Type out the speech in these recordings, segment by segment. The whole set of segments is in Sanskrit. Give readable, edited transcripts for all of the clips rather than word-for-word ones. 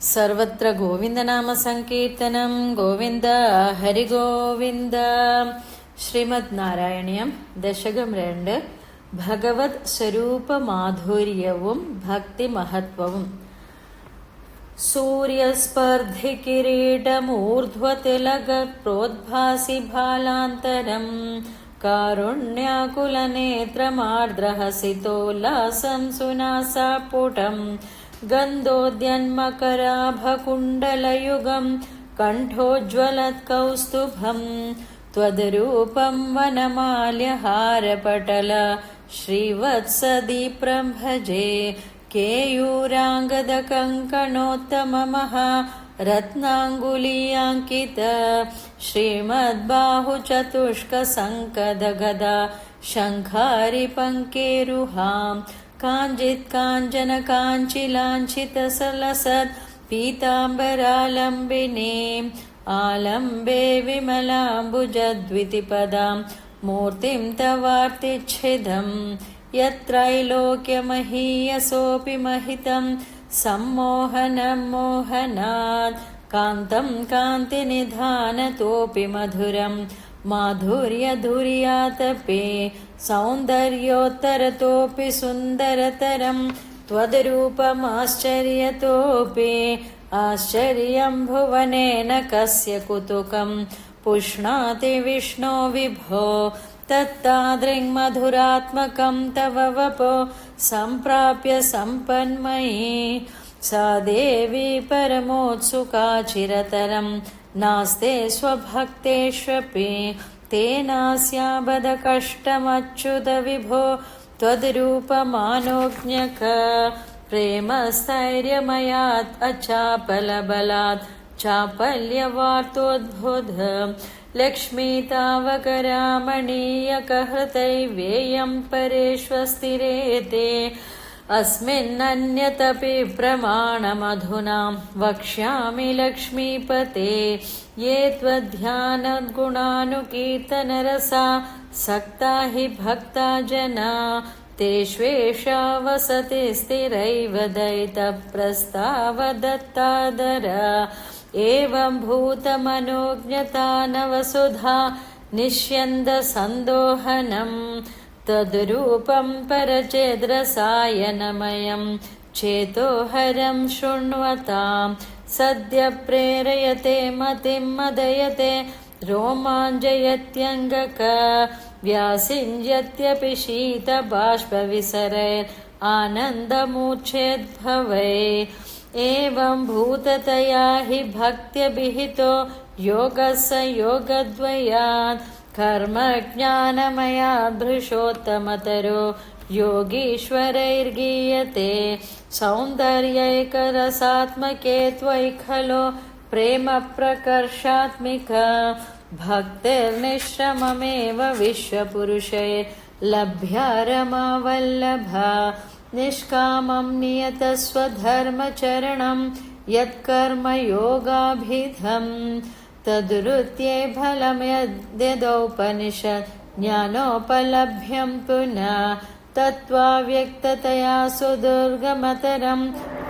सर्वत्र गोविन्दनाम संकीर्तनं गोविन्द हरिगोविन्द श्रीमद्नारायणीयं दशकं 2 भगवत् स्वरूप माधुर्यवुं भक्ति महत्ववुं सूर्यस्पर्धि किरीटमूर्ध्वतिलक प्रोद्भासि भालान्तरं कारुण्याकुलनेत्रमार्द्रहसितोल्लासं सुनासापुटं गन्धोद्यन्मकराभकुण्डलयुगं कण्ठोज्ज्वलत्कौस्तुभं त्वद्रूपं वनमाल्यहारपटल श्रीवत्सदीप्रं भजे केयूराङ्गदकङ्कणोत्तममः रत्नाङ्गुलीयाङ्कित श्रीमद्बाहुचतुष्कसङ्कदगदा शङ्खारिपङ्केरुहां काञ्चित्काञ्चनकाञ्चिलाञ्छितसलसत् पीताम्बरालम्बिनीम् आलम्बे विमलाम्बुजद्वितिपदां मूर्तिं तवार्तिच्छिदं यत्रैलोक्यमहीयसोऽपि महितं सम्मोहनं मोहनात् कान्तं कान्तिनिधानतोऽपि मधुरं माधुर्यधुर्यातपे सौन्दर्योत्तरतोऽपि सुन्दरतरं त्वद्रूपमाश्चर्यतोऽपि आश्चर्यं भुवनेन कस्य कुतुकं पुष्णाति विष्णो विभो तत्तादृङ्मधुरात्मकं तव वपो सम्प्राप्य सम्पन्मयी सा देवी परमोत्सुका चिरतरं नास्ते स्वभक्तेष्वपि तेनास्याबद कष्टमच्युत विभो त्वद्रूपमानोज्ञक प्रेमस्थैर्यमयात् अचापलबलात् चापल्यवार्तोद्बुध लक्ष्मीतावकरामणीयकहृतैवेयं परेष्वस्तिरेते अस्मिन्नन्यतपि प्रमाणमधुना वक्ष्यामि लक्ष्मीपते ये त्वद्ध्यानगुणानुकीर्तनरसा सक्ता हि भक्ता जना तेष्वेषा वसति स्थिरैव दयितप्रस्तावदत्तादर एवं भूतमनोज्ञता नवसुधा निष्यन्दसन्दोहनं तद्रूपं परचेद्रसायनमयं चेतोहरं शृण्वतां सद्य प्रेरयते मतिं मदयते रोमाञ्जयत्यङ्गक व्यासिञ्जत्यपि शीतबाष्पविसरैरानन्दमूर्च्छेद्भवै एवं भूततया हि भक्त्यभिहितो योगस्य योगद्वयात् कर्मज्ञानमयात् भृशोत्तमतरो योगीश्वरैर्गीयते सौन्दर्यैकरसात्मके त्वयि खलो प्रेमप्रकर्षात्मिक भक्तिर्निश्रममेव विश्वपुरुषैर्लभ्या रमावल्लभा निष्कामं नियतस्वधर्मचरणं यत्कर्मयोगाभिधं तद्वृत्यै फलं यद्यदौपनिषत् ज्ञानोपलभ्यं पुनः तत्त्वाव्यक्ततया सुदुर्गमतरं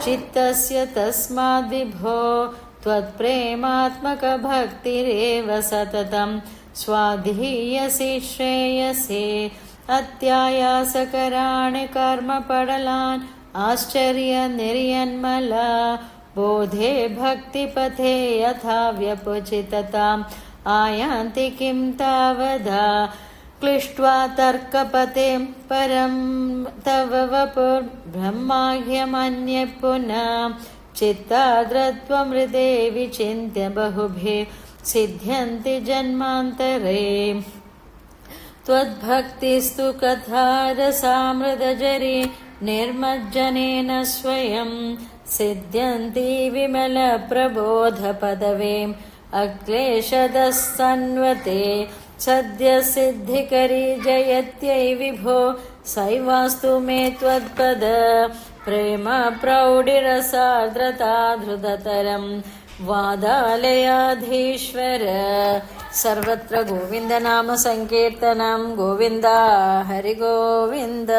चित्तस्य तस्माद्विभो त्वत्प्रेमात्मकभक्तिरेव सततं स्वाधीयसि श्रेयसे अत्यायासकराणि कर्मपडलान् आश्चर्यनिर्यन्मला बोधे भक्तिपथे यथा व्यपुचितताम् आयान्ति किं तावदा क्लिष्ट्वा तर्कपते परं तव वपुर्ब्रह्माह्यमन्ये पुनः चित्ताद्रत्वमृदे विचिन्त्य बहुभिः सिद्ध्यन्ति जन्मान्तरे त्वद्भक्तिस्तु कथारसामृतजरी निर्मज्जनेन स्वयं सिद्ध्यन्ति विमलप्रबोधपदवीम् अक्लेशदस्सन्वते सद्यसिद्धिकरी जयत्यै विभो सैवास्तु मे त्वत्पद प्रेम प्रौढिरसार्द्रता धृततरं वादालयाधीश्वर सर्वत्र गोविन्दनाम संकीर्तनं गोविन्द हरिगोविन्द।